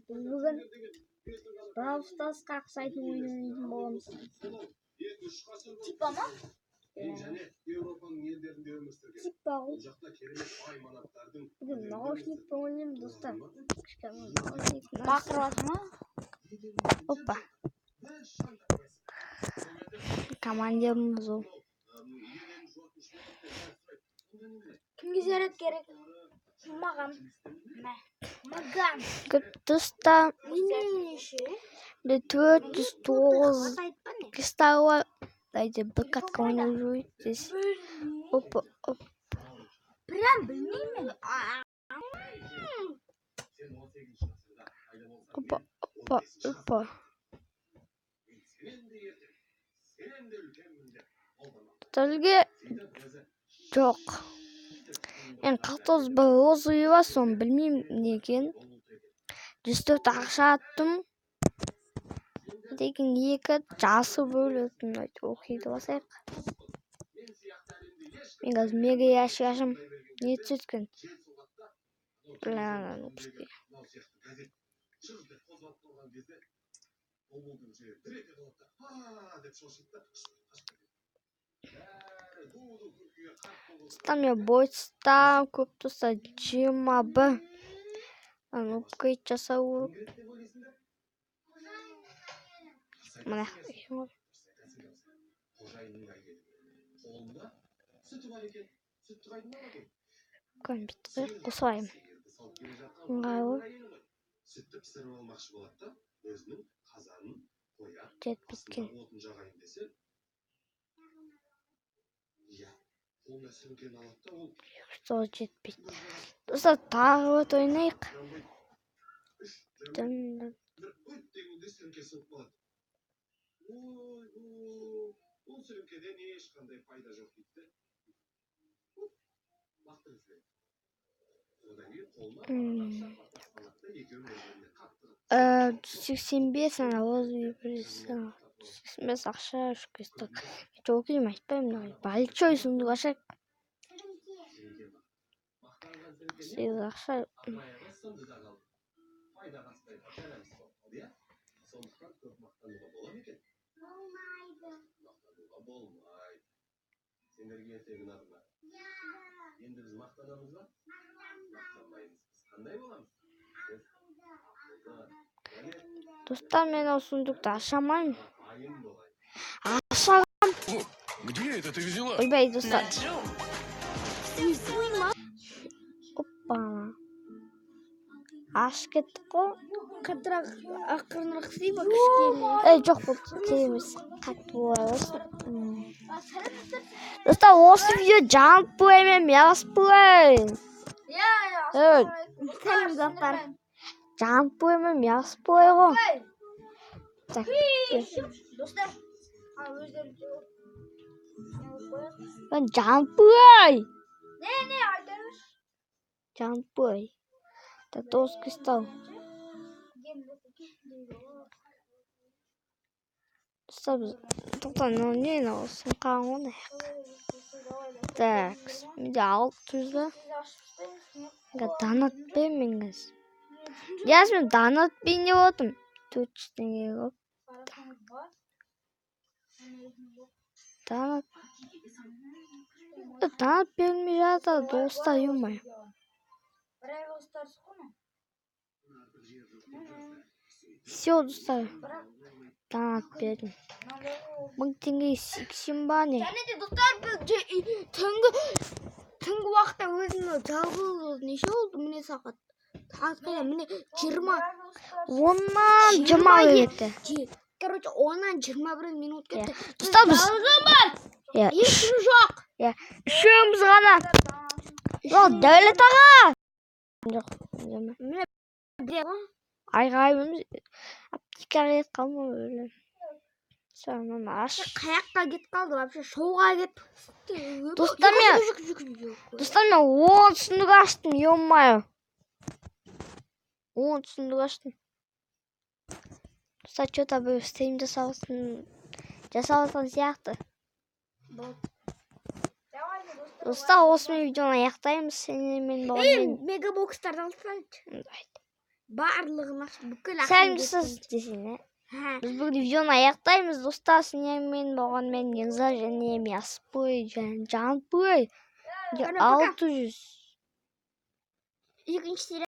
Бүгін Brawl Stars'қа ұқсайтын ойнайтын боламыз. Типа ма? Типа ғой. Бүгін наушникпен ойнаймын, достар. Бақырып ма? Опа. Командиріміз ол. Кімге заряд керек? Маған. Маған. Көп достар. Немене ше? 409 кристаллы. Дайте бір катка ойнап жүрейік здесь. Опа, опа. Прям білмеймін. Опа, опа, опа. Тәлге жоқ. Мен 49 бір розы бар, соны білмеймін не екен. 104 ақша аттым. Деген екі жасы бөлетін оқиды басайық. Мен қазір мега ящик ашым. Не түсеткен? Бля, нұпске. Там я бойстам көп тұста 21. Нұпке жасау. Мына. Компьютер қосайым. Ыңғайлы. Жетпеткен. Сол жетпейді. Достар, тағы өт ойнайық. Э, 85 ана розовый присыл. 85 ақша үшкестік. Çok iyiyim айтпаймын. Большой сундук ашайық. 8 ақша. Достар, мен ол сундукты ашамаймын. Ашам. Где это ты взяла? Ойбай, достар. Опа. Ашып кеттік қой. Қаттырақ ақырынырақ істей ма кішкене? Жоқ, бұл керемес. Қатты болсын. Достар, осы видео жамп плей мен мияс плей. Сәлем заттар. Жамп плей мен мияс плей ғой. Достар. Өздерін Мен жамп плей. Не, айтарыш. Jump play. Да тоз кристалл. Тоқтан, не осы қаңын ақ. Так, менде 600 ба? Данат бейм менгіз. Мен данат бейне отым. 400 теңге көп. Данат бермей жатыр, достар, юмай. Все, достар. Данат бердім. 1000 теңге сексен ба не? Және де достар, түнгі уақытта өзімді жалғыз неше болды? Міне сағат. Сағат қайда? Міне 20. 10-нан 20 кетті. Короче, 10-нан 21 минут кетті. Достар, біз Жалғыз бар. Ешкім жоқ. үшеуміз ғана. Жоқ, Дәулет аға. Жоқ, Міне біреу. айғайымыз аптекаға кет қалма өлі. Сонан аш. Қаяққа кет қалды? Вообще шоуға кет. Достар, мен 10 сундук аштым, ё-моё. 10 сундук аштым. Достар, что-то бір стрим жасалған сияқты. Давайте, достар. Достар, осымен видеоны аяқтаймыз. Сенімен болған Мегабокстарды алсаңшы. Барлығын ашып бүкіл сәлемсіз десең, біз бүгін видеоны аяқтаймыз. Достар, сенімен болған мен Генза және Мясбой және Жанбой. 600. екінші